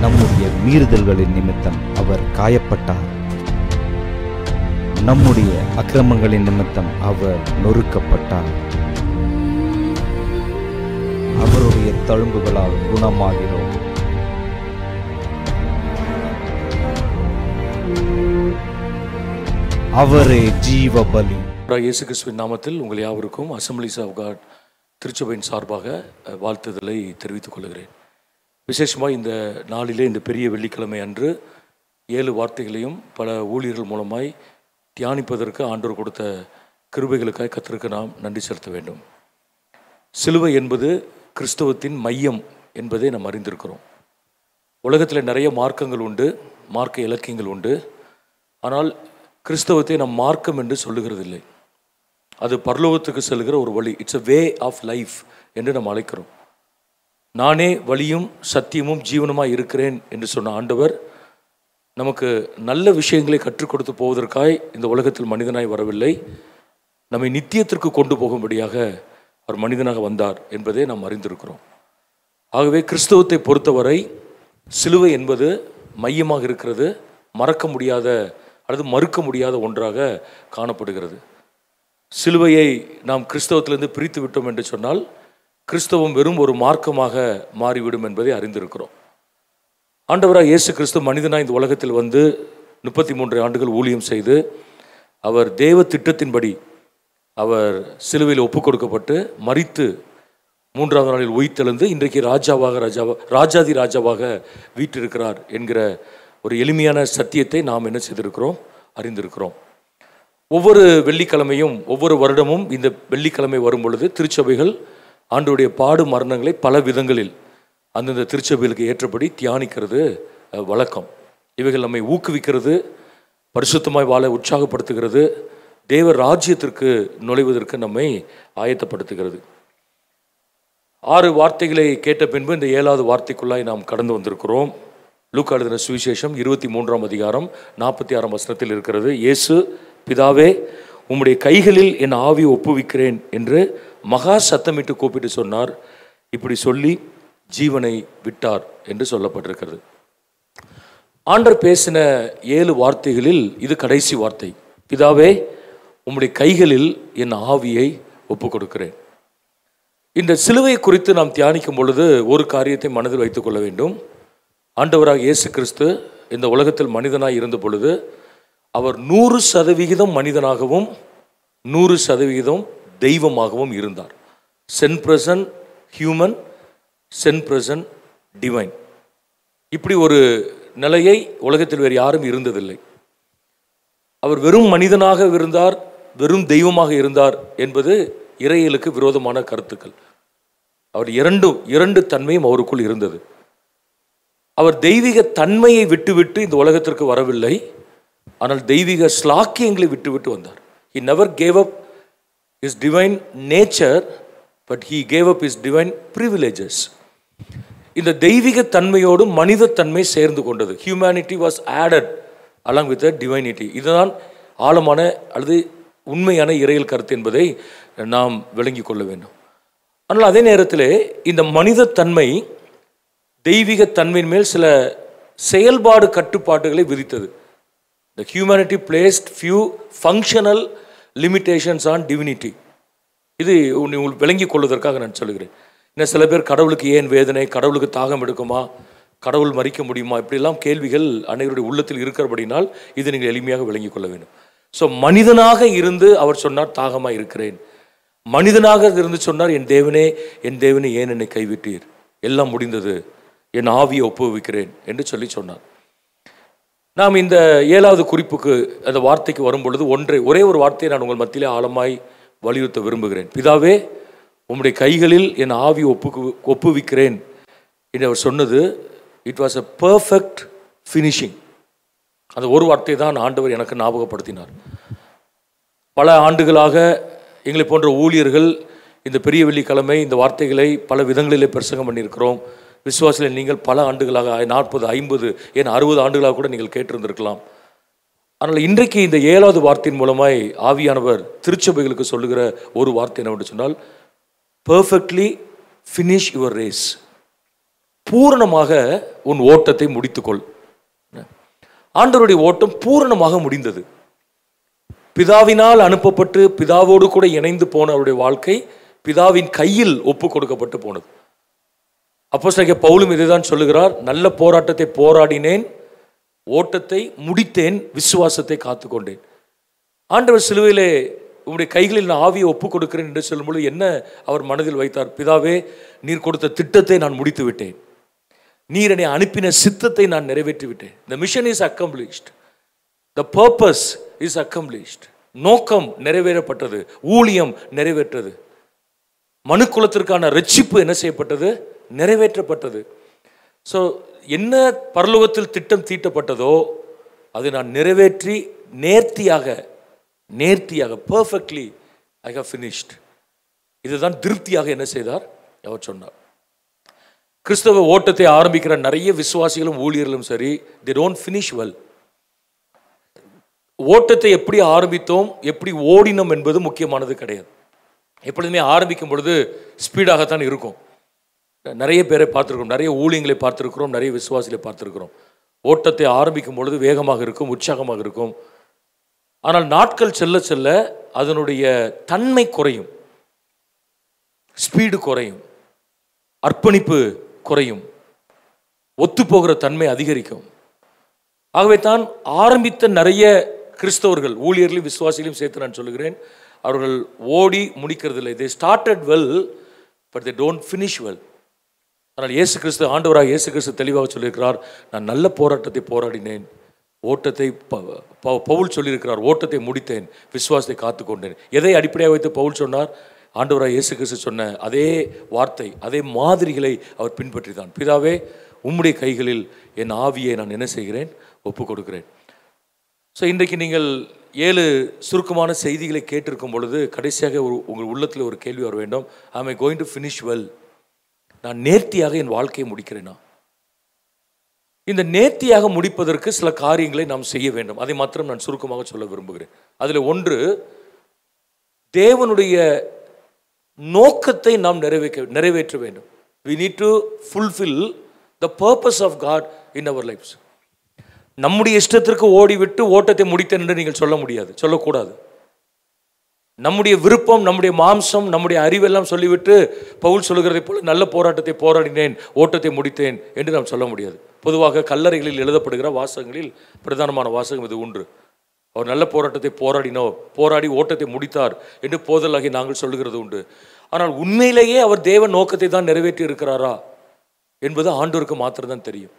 நம்முடைய மீறுதல்களின் நிமித்தம் அவர் காயப்பட்டார். நம்முடைய அக்கிரமங்களின் நிமித்தம் அவர் நொறுக்கப்பட்டார். அவருடைய தழும்புகளால் குணமாகிறோம். அவரே ஜீவ பலி. இயேசு கிறிஸ்துவின் நாமத்தில் உங்கள் யாவருக்கும் அசம்பிளிஸ் ஆஃப் காட் திருச்சபையின் சார்பாக வாழ்த்துதலை தெரிவித்துக் கொள்கிறேன். விசேஷமாக இந்த நாளிலே, இந்த பெரிய வெள்ளிக்கிழமை அன்று 7 வார்த்தைகளையும் பல ஊழியர்கள் மூலமாய் தியானிப்பதற்கு ஆண்டவர் கொடுத்த கிருபைகளுக்காய் கர்த்தருக்கு நாம் நன்றி செலுத்த வேண்டும். சிலுவை என்பது கிறிஸ்தவத்தின் மையம் என்பதை நாம் அறிந்திருக்கிறோம். உலகத்தில் நிறைய மார்க்கங்கள் உண்டு, மார்க்க இலக்கியங்கள் உண்டு. ஆனால் கிறிஸ்தவத்தை நாம் மார்க்கம் என்று சொல்லுகிறதில்லை. அது பரலோகத்துக்கு செல்கிற ஒரு வழி. It's a way of life என்று நாம் அழைக்கிறோம். நானே வழியும் சத்தியமும் ஜீவனுமாய் இருக்கிறேன் என்று சொன்ன ஆண்டவர் நமக்கு நல்ல விஷயங்களை கற்றுக் கொடுத்து போவதற்காய் இந்த உலகத்தில் மனிதனாய் வரவில்லை. நம்மை நித்தியத்திற்கு கொண்டு போகும்படியாக அவர் மனிதனாக வந்தார் என்பதை நாம் அறிந்திருக்கிறோம். ஆகவே கிறிஸ்தவத்தை பொறுத்தவரை சிலுவை என்பது மையமாக இருக்கிறது. மறக்க முடியாத அல்லது மறுக்க முடியாத ஒன்றாக காணப்படுகிறது. சிலுவையை நாம் கிறிஸ்தவத்திலிருந்து பிரித்து விட்டோம் என்று சொன்னால் கிறிஸ்தவம் வெறும் ஒரு மார்க்கமாக மாறிவிடும் என்பதை அறிந்திருக்கிறோம். ஆண்டவராக இயேசு கிறிஸ்து மனிதனாக இந்த உலகத்தில் வந்து 33 ஆண்டுகள் ஊழியம் செய்து அவர் தேவ திட்டத்தின்படி அவர் சிலுவையில் ஒப்பு கொடுக்கப்பட்டு மரித்து 3ஆவது நாளில் உயிர்த்தெழுந்து இன்றைக்கு ராஜாதி ராஜாவாக வீற்றிருக்கிறார் என்கிற ஒரு எளிமையான சத்தியத்தை நாம் என்ன செய்திருக்கிறோம், அறிந்திருக்கிறோம். ஒவ்வொரு வெள்ளிக்கிழமையும் ஒவ்வொரு வருடமும் இந்த வெள்ளிக்கிழமை வரும் பொழுது திருச்சபைகள் ஆண்டவருடைய பாடு மரணங்களை பல விதங்களில் அந்தந்த திருச்சபைகளுக்கு ஏற்றபடி தியானிக்கிறது வழக்கம். இவைகள் நம்மை ஊக்குவிக்கிறது, பரிசுத்தமாய் வாழ உற்சாகப்படுத்துகிறது, தேவ ராஜ்யத்திற்கு நுழைவதற்கு நம்மை ஆயத்தப்படுத்துகிறது. 6 வார்த்தைகளை கேட்ட பின்பு இந்த 7வது வார்த்தைக்குள்ளாய் நாம் கடந்து வந்திருக்கிறோம். லூக்கா எழுதின சுவிசேஷம் 23ஆம் அதிகாரம் 46ஆம் வசனத்தில் இருக்கிறது. இயேசு, பிதாவே, உம்முடைய கைகளில் என் ஆவியை ஒப்புவிக்கிறேன் என்று மகா சத்தமிட்டு கூப்பிட்டு சொன்னார். இப்படி சொல்லி ஜீவனை விட்டார் என்று சொல்லப்பட்டிருக்கிறது. ஆண்டவர் பேசின 7 வார்த்தைகளில் இது கடைசி வார்த்தை. பிதாவே, உம்முடைய கைகளில் என் ஆவியை ஒப்பு கொடுக்கிறேன். இந்த சிலுவை குறித்து நாம் தியானிக்கும் பொழுது ஒரு காரியத்தை மனதில் வைத்துக் கொள்ள வேண்டும். ஆண்டவராக இயேசு கிறிஸ்து இந்த உலகத்தில் மனிதனாய் இருந்த பொழுது அவர் 100% மனிதனாகவும் 100% தெய்வமாகவும் இருந்தார். 10% ஹியூமன், 10% டிவைன். இப்படி ஒரு நிலையை உலகத்தில் வேறு யாரும் இருந்ததில்லை. அவர் வெறும் மனிதனாக இருந்தார், வெறும் தெய்வமாக இருந்தார் என்பது இறையியலுக்கு விரோதமான கருத்துக்கள். அவர் இரண்டு தன்மையும் அவருக்குள் இருந்தது. அவர் தெய்வீக தன்மையை விட்டுவிட்டு இந்த உலகத்திற்கு வரவில்லை, ஆனால் தெய்வீக ஸ்லாக்கியங்களை விட்டுவிட்டு வந்தார். He never gave up his divine nature, but he gave up his divine privileges. இந்த தெய்வீக தன்மையோடு மனித தன்மை சேர்ந்து கொண்டது. Humanity was added along with the divinity. இதுதான் ஆழமான அல்லது உண்மையான இறையியல் கருத்து என்பதை நாம் விளங்கி கொள்ள வேண்டும். ஆனால் அதே நேரத்தில் இந்த மனித தன்மை தெய்வீக தன்மையின் மேல் சில செயல்பாடு கட்டுப்பாடுகளை விதித்தது. The humanity placed few functional limitations on divinity. இது விளங்கிக் கொள்வதற்காக நான் சொல்கிறேன். இன்னும் சில பேர் கடவுளுக்கு ஏன் வேதனை, கடவுளுக்கு தாகம் எடுக்குமா, கடவுள் மறிக்க முடியுமா, இப்படிலாம் கேள்விகள் அனைவருடைய உள்ளத்தில் இருக்கிறபடினால் இது நீங்கள் எளிமையாக விளங்கிக் கொள்ள வேண்டும். ஸோ மனிதனாக இருந்து அவர் சொன்னார், தாகமாக இருக்கிறேன். மனிதனாக இருந்து சொன்னார், என் தேவனே ஏன் என்னை கைவிட்டீர், எல்லாம் முடிந்தது, என் ஆவியை ஒப்புவிக்கிறேன் என்று சொன்னார். நாம் இந்த 7வது குறிப்புக்கு அந்த வார்த்தைக்கு வரும் பொழுது ஒரே ஒரு வார்த்தையை நான் உங்கள் மத்தியிலே ஆழமாய் வலியுறுத்த விரும்புகிறேன். பிதாவே, உம்முடைய கைகளில் என் ஆவியை ஒப்புவிக்கிறேன் என்று அவர் சொன்னது, it was a perfect finishing. அந்த ஒரு வார்த்தை தான் ஆண்டவர் எனக்கு ஞாபகப்படுத்தினார். பல ஆண்டுகளாக எங்களை போன்ற ஊழியர்கள் இந்த பெரிய வெள்ளிக்கிழமை இந்த வார்த்தைகளை பல விதங்களிலே பிரசங்கம் பண்ணியிருக்கிறோம். விசுவாசிகள் நீங்கள் பல ஆண்டுகளாக 40, 50, ஏன் 60 ஆண்டுகளாக கூட நீங்கள் கேட்டிருந்திருக்கலாம். ஆனால் இன்றைக்கு இந்த 7வது வார்த்தையின் மூலமாய் ஆவியானவர் திருச்சபைகளுக்கு சொல்லுகிற ஒரு வார்த்தை என்னவென்று சொன்னால், பர்ஃபெக்ட்லி ஃபினிஷ் யுவர் ரேஸ். பூரணமாக உன் ஓட்டத்தை முடித்துக்கொள். ஆண்டவருடைய ஓட்டம் பூரணமாக முடிந்தது. பிதாவினால் அனுப்பப்பட்டு பிதாவோடு கூட இணைந்து போன அவருடைய வாழ்க்கை பிதாவின் கையில் ஒப்பு கொடுக்கப்பட்டு போனது. அப்போஸ்தலனாகிய பவுலும் இதைதான் சொல்லுகிறார், நல்ல போராட்டத்தை போராடினேன், ஓட்டத்தை முடித்தேன், விசுவாசத்தை காத்துக்கொண்டேன். ஆண்டவர் சிலுவையிலே உங்களுடைய கைகளில் நான் ஆவியை ஒப்பு கொடுக்கிறேன் என்று சொல்லும்போது என்ன அவர் மனதில் வைத்தார்? பிதாவே, நீர் கொடுத்த திட்டத்தை நான் முடித்து விட்டேன், நீர் என்னை அனுப்பின சித்தத்தை நான் நிறைவேற்றி விட்டேன். The mission is accomplished, the purpose is accomplished. நோக்கம் நிறைவேறப்பட்டது, ஊழியம் நிறைவேற்றது, மனுக்குலத்திற்கான ரட்சிப்பு என்ன செய்யப்பட்டது? நிறைவேற்றப்பட்டது. ஸோ என்ன பரலோகத்தில் திட்டம் தீட்டப்பட்டதோ அதை நான் நிறைவேற்றி நேர்த்தியாக பர்ஃபெக்ட்லி ஐ ஹவ் ஃபினிஷ்ட். இதுதான் திருப்தியாக என்ன செய்தார் அவர் சொன்னார். கிறிஸ்தவ ஓட்டத்தை ஆரம்பிக்கிற நிறைய விசுவாசிகளும் ஊழியர்களும் சரி, they don't finish well. ஓட்டத்தை எப்படி ஆரம்பித்தோம், எப்படி ஓடினோம் என்பது முக்கியமானது கிடையாது. எப்பொழுதுமே ஆரம்பிக்கும் பொழுது ஸ்பீடாகத்தான் இருக்கும். நிறைய பேரை பார்த்துருக்கிறோம், நிறைய ஊழியங்களை பார்த்துருக்கிறோம், நிறைய விசுவாசிகளை பார்த்துருக்கிறோம். ஓட்டத்தை ஆரம்பிக்கும் பொழுது வேகமாக இருக்கும், உற்சாகமாக இருக்கும். ஆனால் நாட்கள் செல்ல செல்ல அதனுடைய தன்மை குறையும், ஸ்பீடு குறையும், அர்ப்பணிப்பு குறையும், ஒத்துப்போகிற தன்மை அதிகரிக்கும். ஆகவே தான் ஆரம்பித்த நிறைய கிறிஸ்தவர்கள், ஊழியர்களையும் விசுவாசிகளையும் சேர்த்து நான் சொல்லுகிறேன், அவர்கள் ஓடி முடிக்கிறதில்லை. they started well but they don't finish well. ஆனால் இயேசு கிறிஸ்து, ஆண்டவராக இயேசு கிறிஸ்து தெளிவாக சொல்லியிருக்கிறார், நான் நல்ல போராட்டத்தை போராடினேன், ஓட்டத்தை பவுல் சொல்லியிருக்கிறார், ஓட்டத்தை முடித்தேன், விசுவாசத்தை காத்துக்கொண்டேன். எதை அடிப்படையாக வைத்து பவுல் சொன்னார்? ஆண்டவராக இயேசு கிறிஸ்து சொன்ன அதே வார்த்தை, அதே மாதிரிகளை அவர் பின்பற்றி தான். பிதாவே, உம்முடைய கைகளில் என் ஆவியை நான் என்ன செய்கிறேன்? ஒப்பு கொடுக்கிறேன். ஸோ இன்றைக்கு நீங்கள் 7 சுருக்கமான செய்திகளை கேட்டிருக்கும் பொழுது கடைசியாக உங்கள் உள்ளத்தில் ஒரு கேள்வி வர வேண்டும். I am going to finish well. நான் நேர்த்தியாக என் வாழ்க்கையை முடிக்கிறேனா? இந்த நேர்த்தியாக முடிப்பதற்கு சில காரியங்களை நாம் செய்ய வேண்டும். அதை மாத்திரம் நான் சுருக்கமாக சொல்ல விரும்புகிறேன். அதில் ஒன்று, தேவனுடைய நோக்கத்தை நாம் நிறைவேற்ற வேண்டும். we need to fulfill the purpose of God in our lives. நம்முடைய இஷ்டத்திற்கு ஓடிவிட்டு ஓட்டத்தை முடித்தேன் என்று நீங்கள் சொல்ல முடியாது, சொல்லக்கூடாது. நம்முடைய விருப்பம், நம்முடைய மாம்சம், நம்முடைய அறிவெல்லாம் சொல்லிவிட்டு பவுல் சொல்லுகிறதை போல நல்ல போராட்டத்தை போராடினேன், ஓட்டத்தை முடித்தேன் என்று நாம் சொல்ல முடியாது. பொதுவாக கல்லறைகளில் எழுதப்படுகிற வாசகங்களில் பிரதானமான வாசகம் இது ஒன்று. அவர் நல்ல போராட்டத்தை போராடி ஓட்டத்தை முடித்தார் என்று போதலாகி நாங்கள் சொல்லுகிறது உண்டு. ஆனால் உண்மையிலேயே அவர் தேவ நோக்கத்தை தான் நிறைவேற்றி இருக்கிறாரா என்பது ஆண்டவருக்கு மாத்திரம்தான் தெரியும்.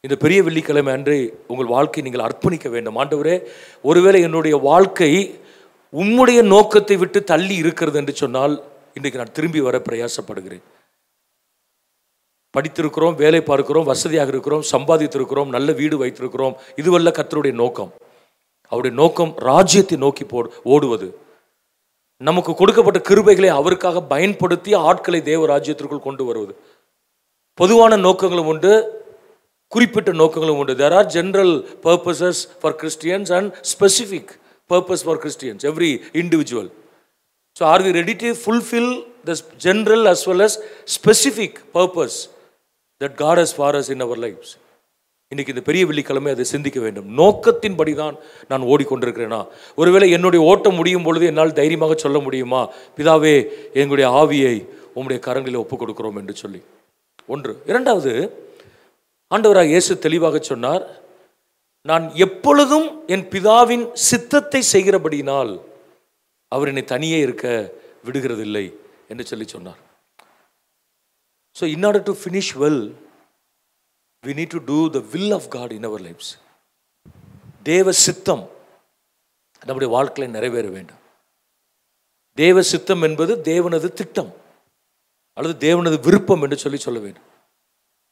இந்த பெரிய வெள்ளிக்கிழமை அன்று உங்கள் வாழ்க்கையை நீங்கள் அர்ப்பணிக்க வேண்டும். ஆண்டவரே, ஒருவேளை என்னுடைய வாழ்க்கை உம்முடைய நோக்கத்தை விட்டு தள்ளி இருக்கிறது என்று சொன்னால் இன்றைக்கு நான் திரும்பி வர பிரயாசப்படுகிறேன். படித்திருக்கிறோம், வேலை பார்க்கிறோம், வசதியாக இருக்கிறோம், சம்பாதித்திருக்கிறோம், நல்ல வீடு வைத்திருக்கிறோம். இதுவல்ல கர்த்தருடைய நோக்கம். அவருடைய நோக்கம் ராஜ்யத்தை நோக்கி ஓடுவது, நமக்கு கொடுக்கப்பட்ட கிருபைகளை அவருக்காக பயன்படுத்தி ஆட்களை தேவ ராஜ்யத்திற்குள் கொண்டு வருவது. பொதுவான நோக்கங்களும் உண்டு, குறிப்பிட்ட நோக்கங்களும் உண்டு. There are general purposes for Christians and specific purpose for Christians, every individual. So are we ready to fulfill the general as well as specific purpose that God has for us in our lives? இன்னைக்கு இந்த பெரிய வெள்ளிக்கிழமை அதை சிந்திக்க வேண்டும். நோக்கத்தின்படி தான் நான் ஓடிக்கொண்டிருக்கிறேனா? ஒருவேளை என்னுடைய ஓட்டம் முடியும் பொழுது என்னால் தைரியமாக சொல்ல முடியுமா, பிதாவே, எங்களுடைய ஆவியை உம்முடைய கரங்களில் ஒப்புக் கொடுக்கிறோம் என்று சொல்லி? ஒன்று. இரண்டாவது, ஆண்டவராக இயேசு தெளிவாக சொன்னார், நான் எப்பொழுதும் என் பிதாவின் சித்தத்தை செய்கிறபடினால் அவர் என்னை தனியே இருக்க விடுகிறதில்லை என்று சொல்லி சொன்னார். So in order to finish well, we need to do the will of God in our lives. தேவ சித்தம் நம்முடைய வாழ்க்கையில் நிறைவேற வேண்டும். தேவ சித்தம் என்பது தேவனது திட்டம் அல்லது தேவனது விருப்பம் என்று சொல்ல வேண்டும்.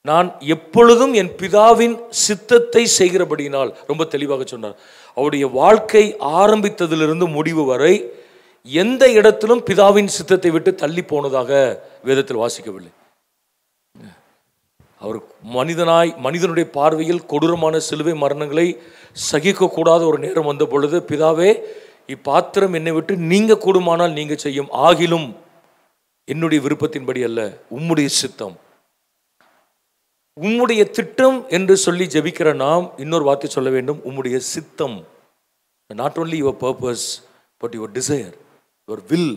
நான் எப்பொழுதும் என் பிதாவின் சித்தத்தை செய்கிறபடினால், ரொம்ப தெளிவாக சொன்னார். அவருடைய வாழ்க்கை ஆரம்பித்ததிலிருந்து முடிவு வரை எந்த இடத்திலும் பிதாவின் சித்தத்தை விட்டு தள்ளி போனதாக வேதத்தில் வாசிக்கவில்லை. அவர் மனிதனுடைய பார்வையில் கொடூரமான சிலுவை மரணங்களை சகிக்கக்கூடாத ஒரு நேரம் வந்த பொழுது, பிதாவே, இப்பாத்திரம் என்னை விட்டு நீங்க கூடுமானால் நீங்க செய்யும், ஆகிலும் என்னுடைய விருப்பத்தின்படி அல்ல, உம்முடைய சித்தம். உம்முடைய திட்டம் என்று சொல்லி ஜெபிக்கிற நாம் இன்னொரு வார்த்தை சொல்ல வேண்டும், உம்முடைய சித்தம். Not only your purpose but your desire, your will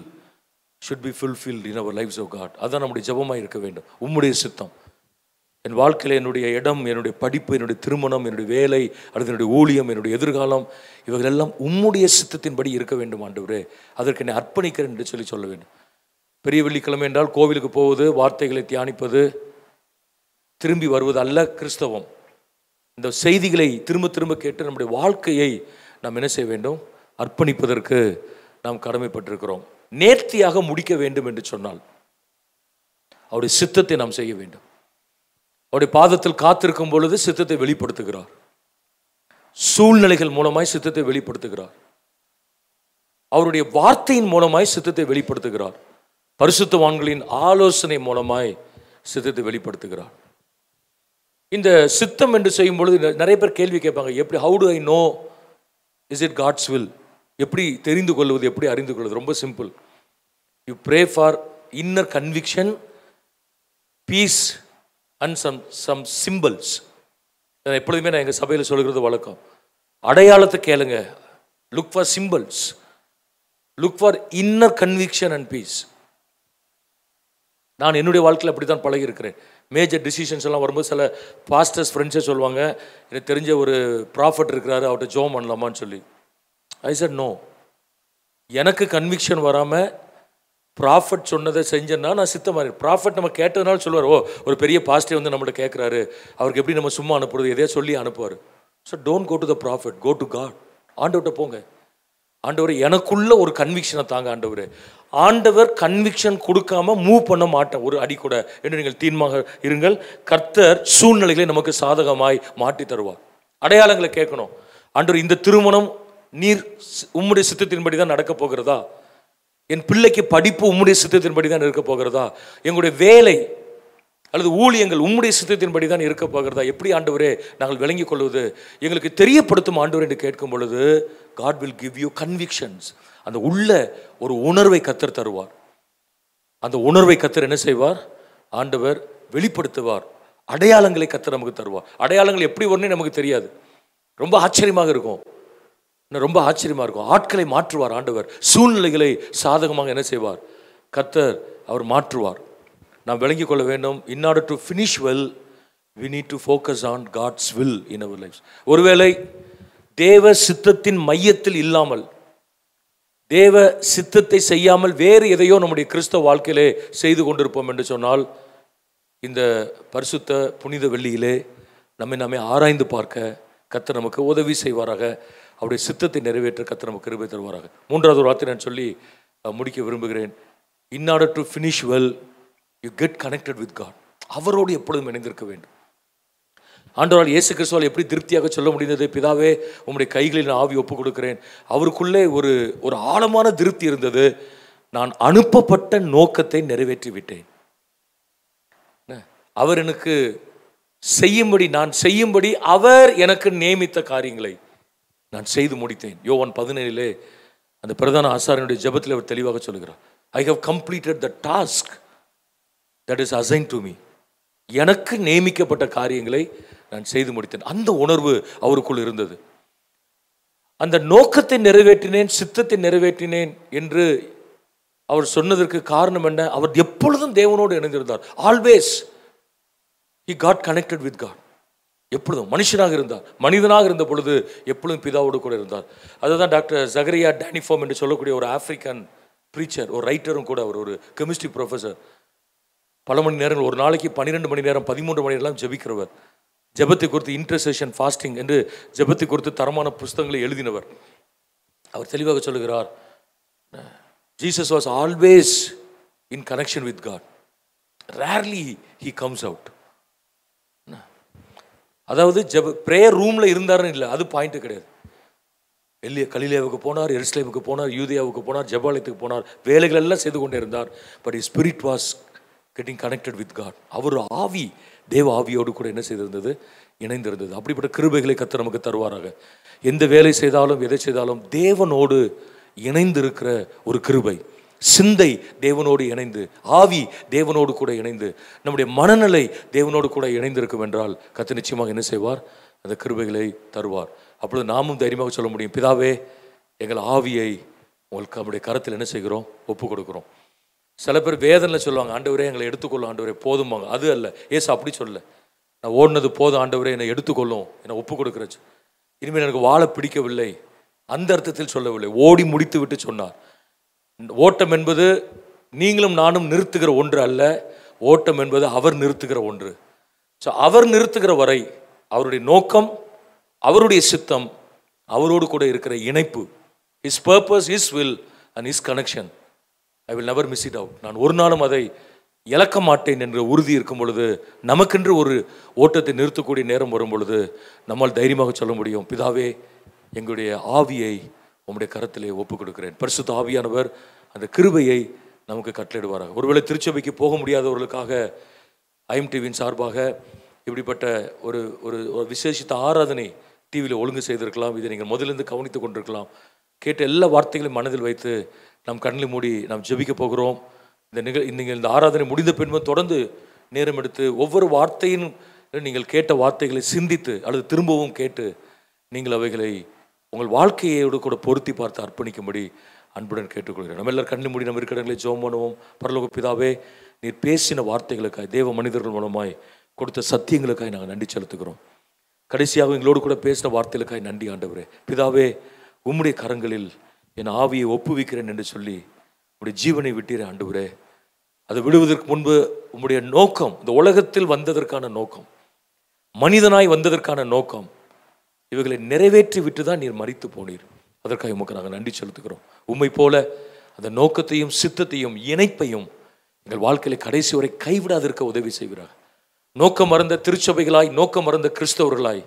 should be fulfilled in our lives of God. அதான் நம்முடைய ஜெபமாக இருக்க வேண்டும். உம்முடைய சித்தம் என் வாழ்க்கையில், என்னுடைய இடம், என்னுடைய படிப்பு, என்னுடைய திருமணம், என்னுடைய வேலை, அல்லது என்னுடைய ஊழியம், என்னுடைய எதிர்காலம், இவைகள் எல்லாம் உம்முடைய சித்தத்தின்படி இருக்க வேண்டும் ஆண்டவரே. அதற்கு என்னை அர்ப்பணிக்கிறேன் என்று சொல்லி சொல்ல வேண்டும். பெரிய வெள்ளிக்கிழமை என்றால் கோவிலுக்கு போவது, வார்த்தைகளை தியானிப்பது, திரும்பி வருவது அல்ல கிறிஸ்தவம். இந்த செய்திகளை திரும்ப திரும்ப கேட்டு நம்முடைய வாழ்க்கையை நாம் என்ன செய்ய வேண்டும்? அர்ப்பணிப்பதற்கு நாம் கடமைப்பட்டிருக்கிறோம். நேர்த்தியாக முடிக்க வேண்டும் என்று சொன்னால் அவருடைய சித்தத்தை நாம் செய்ய வேண்டும். அவருடைய பாதத்தில் காத்திருக்கும் பொழுது சித்தத்தை வெளிப்படுத்துகிறார். சூழ்நிலைகள் மூலமாய் சித்தத்தை வெளிப்படுத்துகிறார். அவருடைய வார்த்தையின் மூலமாய் சித்தத்தை வெளிப்படுத்துகிறார். பரிசுத்தவான்களின் ஆலோசனை மூலமாய் சித்தத்தை வெளிப்படுத்துகிறார். இந்த சித்தம் என்று செய்யும் பொழுது நிறைய பேர் கேள்வி கேட்பாங்க, எப்படி, how do I know is it God's will? எப்படி தெரிந்து கொள்வது, எப்படி அறிந்து கொள்வது? ரொம்ப simple. You pray for inner conviction, peace and some symbols. எப்பொழுதுமே நான் எங்கள் சபையில் சொல்கிறது வழக்கம். அடையாளத்தை கேளுங்க, look for symbols, look for inner conviction and peace. நான் என்னுடைய வாழ்க்கையில் அப்படி தான் பழகி இருக்கிறேன். மேஜர் டிசிஷன்ஸ் எல்லாம் வரும்போது சில பாஸ்டர்ஸ் ஃப்ரெண்ட்ஸே சொல்லுவாங்க, எனக்கு தெரிஞ்ச ஒரு ப்ராஃபட் இருக்கிறாரு, அவர்கிட்ட ஜோம் பண்ணலாமான்னு சொல்லி. I said no. எனக்கு கன்விக்ஷன் வராமல் ப்ராஃபட் சொன்னதை செஞ்சேன்னா நான் சித்தமாக இருக்கேன். ப்ராஃபட் நம்ம கேட்டதுனால சொல்லுவார், ஓ ஒரு பெரிய பாஸ்டே வந்து நம்மள்ட்ட கேட்குறாரு, அவருக்கு எப்படி நம்ம சும்மா அனுப்புறது, எதையோ சொல்லி அனுப்புவார். So don't go to the prophet, go to God. ஆண்டவர்கிட்ட போங்க. ஆண்டவர் எனக்குள்ள ஒரு கன்விக்ஷனை தாங்க ஆண்டவர். ஆண்டவர் கன்விக்ஷன் கொடுக்காம மூவ் பண்ண மாட்டேன் ஒரு அடி கூட என்று நீங்கள் தீர்மாக இருங்கள். கர்த்தர் சூழ்நிலைகளை நமக்கு சாதகமாய் மாற்றி தருவார். அடையாளங்களை கேட்கணும். ஆண்டவர், இந்த திருமணம் நீர் உம்முடைய சித்தத்தின்படி தான் நடக்க போகிறதா? என் பிள்ளைக்கு படிப்பு உம்முடைய சித்தத்தின்படி தான் இருக்க போகிறதா? எங்களுடைய வேலை அல்லது ஊழியங்கள் உம்முடைய சித்தத்தின்படி தான் இருக்க போகிறதா? எப்படி ஆண்டவரே நாங்கள் விளங்கிக் கொள்வது? எங்களுக்கு தெரியப்படுத்தும் ஆண்டவர் என்று கேட்கும் பொழுது God will give you convictions. அந்த உள்ள ஒரு உணர்வை கர்த்தர் தருவார். அந்த உணர்வை கர்த்தர் என்ன செய்வார்? ஆண்டவர் வெளிப்படுத்துவார். அடையாளங்களை கர்த்தர் நமக்கு தருவார். அடையாளங்கள் எப்படி வரும்னு நமக்கு தெரியாது. ரொம்ப ஆச்சரியமாக இருக்கும். ரொம்ப ஆச்சரியமாக இருக்கும். ஆட்களை மாற்றுவார் ஆண்டவர். சூழ்நிலைகளை சாதகமாக என்ன செய்வார்? கர்த்தர் அவர் மாற்றுவார். நாம் விளங்கிக் கொள்ள வேண்டும். in order to finish well we need to focus on God's will in our lives. ஒருவேளை தேவ சித்தத்தின் மையத்தில் இல்லாமல், தேவ சித்தத்தை செய்யாமல் வேறு எதையோ நம்முடைய கிறிஸ்தவ வாழ்க்கையிலே செய்து கொண்டிருப்போம் என்று சொன்னால், இந்த பரிசுத்த புனித வெள்ளியிலே நம்மை ஆராய்ந்து பார்க்க கர்த்தர் நமக்கு உதவி செய்வாராக. அவருடைய சித்தத்தை நிறைவேற்ற கர்த்தர் நமக்கு கிருபை தருவாராக. மூன்றாவது ஒரு வார்த்தை நான் சொல்லி முடிக்க விரும்புகிறேன். in order to finish well you get connected with God. அவரோடு எப்பொழுதும் இணைந்திருக்க வேண்டும். ஆண்டவரால் இயேசு கிறிஸ்துவால் எப்படி திருப்தியாக சொல்ல முடிந்தது? பிதாவே உம்முடைய கைகளில் நான் ஆவி ஒப்புக் கொடுக்கிறேன். அவருக்குள்ளே ஒரு ஆழமான திருப்தி இருந்தது. நான் அனுப்பப்பட்ட நோக்கத்தை நிறைவேற்றி விட்டேன். அவர் எனக்கு செய்யும்படி, நான் செய்யும்படி அவர் எனக்கு நியமித்த காரியங்களை நான் செய்து முடித்தேன். யோவான் 17 அந்த பிரதான ஆசாரியனுடைய ஜெபத்தில் அவர் தெளிவாக சொல்லுகிறார், I have completed the task that is assigned to me. எனக்கு நியமிக்கப்பட்ட காரியங்களை நான் செய்து முடித்தேன். அந்த உணர்வு அவருக்குள் இருந்தது. அந்த நோக்கத்தை நிறைவேற்றினேன், சித்தத்தை நிறைவேற்றினேன் என்று அவர் சொன்னதற்கு காரணம் என்ன? அவர் எப்பொழுதும் தேவனோடு இணைந்திருந்தார். Always he got connected with God. எப்பொழுதும் மனுஷனாக இருந்தார், மனிதனாக இருந்த பொழுது எப்பொழுதும் பிதாவோடு கூட இருந்தார். அதுதான் டாக்டர் ஜகரியா டேனிஃபார்ம் என்று சொல்லக்கூடிய ஒரு ஆப்பிரிக்கன் ப்ரீச்சர், ஒரு ரைட்டரும் கூட. அவர் ஒரு கெமிஸ்ட்ரி ப்ரொஃபஸர். பல மணி நேரங்கள், ஒரு நாளைக்கு 12 மணி நேரம் 13 மணி நேரம் ஜெபிக்கிறவர். ஜெபத்தை குறித்து இன்டர்செஷன் ஃபாஸ்டிங் என்று ஜெபத்தை குறித்து தரமான புஸ்தகங்களை எழுதினவர். அவர் தெளிவாக சொல்லுகிறார், Jesus was always in connection with God, rarely he comes out. அதாவது பிரேயர் ரூம்ல இருந்தாருன்னு இல்லை, அது பாயிண்ட் கிடையாது. கலிலேயாவுக்கு போனார், எருசலேமுக்கு போனார், யூதேயாவுக்கு போனார், ஜெபாலயத்துக்கு போனார், வேலைகள் எல்லாம் செய்து கொண்டே இருந்தார். But his spirit was getting connected with God. அவர் ஆவி தேவ ஆவியோடு கூட என்ன செய்திருந்தது? இணைந்திருந்தது. அப்படிப்பட்ட கிருபைகளை கர்த்தர் நமக்கு தருவாராக. எந்த வேலை செய்தாலும் எதை செய்தாலும் தேவனோடு இணைந்திருக்கிற ஒரு கிருபை, சிந்தை தேவனோடு இணைந்து, ஆவி தேவனோடு கூட இணைந்து, நம்முடைய மனநிலை தேவனோடு கூட இணைந்திருக்கும் என்றால் கர்த்தர் நிச்சயமாக என்ன செய்வார்? அந்த கிருபைகளை தருவார். அப்பொழுது நாமும் தைரியமாக சொல்ல முடியும், பிதாவே எங்கள் ஆவியை உங்களுக்கு நம்முடைய கரத்தில் என்ன செய்கிறோம்? ஒப்பு கொடுக்குறோம். சில பேர் வேதனையில் சொல்லுவாங்க, ஆண்டவரே எங்களை எடுத்துக்கொள்ளும் ஆண்டவரே போதுமாங்க. அது அல்ல, ஏசு அப்படி சொல்ல. நான் ஓடினது போதும் ஆண்டவரே, என்னை எடுத்துக்கொள்ளும், என்னை ஒப்பு கொடுக்குறச்சு, இனிமேல் எனக்கு வாழ பிடிக்கவில்லை, அந்த அர்த்தத்தில் சொல்லவில்லை, ஓடி முடித்து விட்டு சொன்னார். ஓட்டம் என்பது நீங்களும் நானும் நிறுத்துகிற ஒன்று அல்ல, ஓட்டம் என்பது அவர் நிறுத்துகிற ஒன்று. ஸோ அவர் நிறுத்துகிற வரை அவருடைய நோக்கம், அவருடைய சித்தம், அவரோடு கூட இருக்கிற இணைப்பு, his purpose, his will and his connection, I will never miss it out. நான் ஒரு நாளும் அதை இழக்க மாட்டேன் என்ற உறுதி இருக்கும் பொழுது, நமக்கென்று ஒரு ஓட்டத்தை நிறுத்தக்கூடிய நேரம் வரும் பொழுது நம்மால் தைரியமாக சொல்ல முடியும், பிதாவே எங்களுடைய ஆவியை உம்முடைய கரத்திலே ஒப்புக் கொடுக்கிறேன். பரிசுத்த ஆவியானவர் அந்த கிருபையை நமக்கு கட்டளையிடுவாராக. ஒருவேளை திருச்சபைக்கு போக முடியாதவர்களுக்காக IMTVயின் சார்பாக இப்படிப்பட்ட ஒரு ஒரு விசேஷித்த ஆராதனை டிவியில் ஒழுங்கு செய்திருக்கலாம். இதை நீங்கள் முதலிருந்து கவனித்து கொண்டிருக்கலாம். கேட்ட எல்லா வார்த்தைகளையும் மனதில் வைத்து நாம் கண்ணில் மூடி நாம் ஜெபிக்க போகிறோம். நீங்கள் இந்த ஆராதனை முடிந்த பின்பு தொடர்ந்து நேரம் எடுத்து ஒவ்வொரு வார்த்தையும் நீங்கள் கேட்ட வார்த்தைகளை சிந்தித்து அல்லது திரும்பவும் கேட்டு நீங்கள் அவைகளை உங்கள் வாழ்க்கையோடு கூட பொருத்தி பார்த்து அர்ப்பணிக்கும்படி அன்புடன் கேட்டுக்கொள்கிறேன். நம்ம எல்லாரும் கண்ணில் மூடி நம்ம இருக்கிற இடங்களை ஜெபம் பண்ணுவோம். பரலோக பிதாவே, நீர் பேசின வார்த்தைகளுக்காய், தேவ மனிதர்கள் மூலமாய் கொடுத்த சத்தியங்களுக்காய் நாங்கள் நன்றி செலுத்துகிறோம். கடைசியாக எங்களோடு கூட பேசின வார்த்தைகளுக்காய் நன்றி ஆண்டவரே. பிதாவே, உம்முடைய கரங்களில் என் ஆவியை ஒப்புவிக்கிறேன் என்று சொல்லி உம்முடைய ஜீவனை விட்டீரே ஆண்டவரே. அதை விடுவதற்கு முன்பு உம்முடைய நோக்கம், இந்த உலகத்தில் வந்ததற்கான நோக்கம், மனிதனாய் வந்ததற்கான நோக்கம், இவைகளை நிறைவேற்றி விட்டு தான் நீர் மரித்து போனீர். அதற்காக உமக்கு நாங்கள் நன்றி செலுத்துகிறோம். உம்மை போல அந்த நோக்கத்தையும் சித்தத்தையும் இணைப்பையும் எங்கள் வாழ்க்கையில கடைசி வரை கைவிடாதிருக்க உதவி செய்கிறார். நோக்கம் மறந்த திருச்சபைகளாய், நோக்கம் மறந்த கிறிஸ்தவர்களாய்,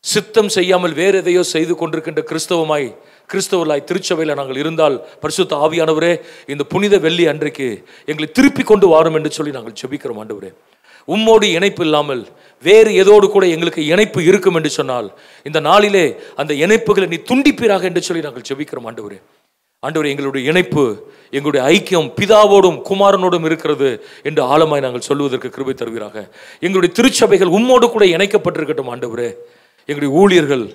சித்தம் செய்யாமல் வேறு எதையோ செய்து கொண்டிருக்கின்ற கிறிஸ்தவர்களாய் திருச்சபையில் நாங்கள் இருந்தால், பரிசுத்த ஆவியானவரே, இந்த புனித வெள்ளி அன்றைக்கு எங்களை திருப்பி கொண்டு வாரும் என்று சொல்லி நாங்கள் ஜெபிக்கிறோம் ஆண்டவரே. உம்மோடு இணைப்பு இல்லாமல் வேறு ஏதோடு கூட எங்களுக்கு இணைப்பு இருக்கும் என்று சொன்னால், இந்த நாளிலே அந்த இணைப்புகளை நீ துண்டிப்பீராக என்று சொல்லி நாங்கள் ஜெபிக்கிறோம் ஆண்டவரே. ஆண்டவரே, எங்களுடைய இணைப்பு, எங்களுடைய ஐக்கியம் பிதாவோடும் குமாரனோடும் இருக்கிறது என்று ஆழமாய் நாங்கள் சொல்லுவதற்கு கிருபை தருவீராக. எங்களுடைய திருச்சபைகள் உம்மோடு கூட இணைக்கப்பட்டிருக்கட்டும் ஆண்டவரே. எங்களுடைய ஊழியர்கள்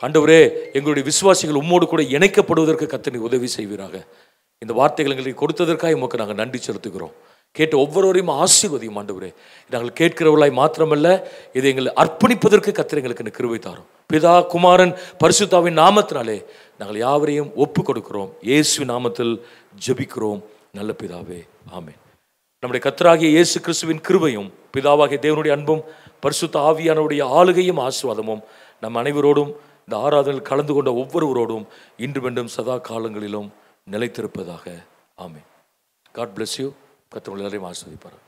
ஆண்டவரே, எங்களுடைய விசுவாசிகள் உம்மோடு கூட இணைக்கப்படுவதற்கு கர்த்தர் உதவி செய்வீராக. இந்த வார்த்தைகள் எங்களுக்கு கொடுத்ததற்காக உமக்கு நாங்கள் நன்றி செலுத்துகிறோம். கேட்ட ஒவ்வொருவரையும் ஆசீர்வதியும் ஆண்டவரே. நாங்கள் கேட்கிறவர்களாய் மாத்திரமல்ல, இதை எங்களை அர்ப்பணிப்பதற்கு கர்த்தர் எங்களுக்கு கிருபை தாரும். பிதா, குமாரன், பரிசுத்தாவின் நாமத்தினாலே நாங்கள் யாவரையும் ஒப்பு கொடுக்கிறோம். இயேசு நாமத்தில் ஜெபிக்கிறோம் நல்ல பிதாவே, ஆமென். நம்முடைய கர்த்தராகிய இயேசு கிறிஸ்துவின் கிருபையும் பிதாவாகிய தேவனுடைய அன்பும் பரிசுத்த ஆவியானவருடைய ஆளுகையும் ஆசீர்வாதமும் நம் அனைவரோடும், இந்த ஆராதனையில் கலந்து கொண்ட ஒவ்வொருவரோடும் இன்று மீண்டும் சதா காலங்களிலும் நிலைத்திருப்பதாக. ஆமென். God bless you. கர்த்தர் எல்லாரையும் ஆசீர்வதிப்பார்.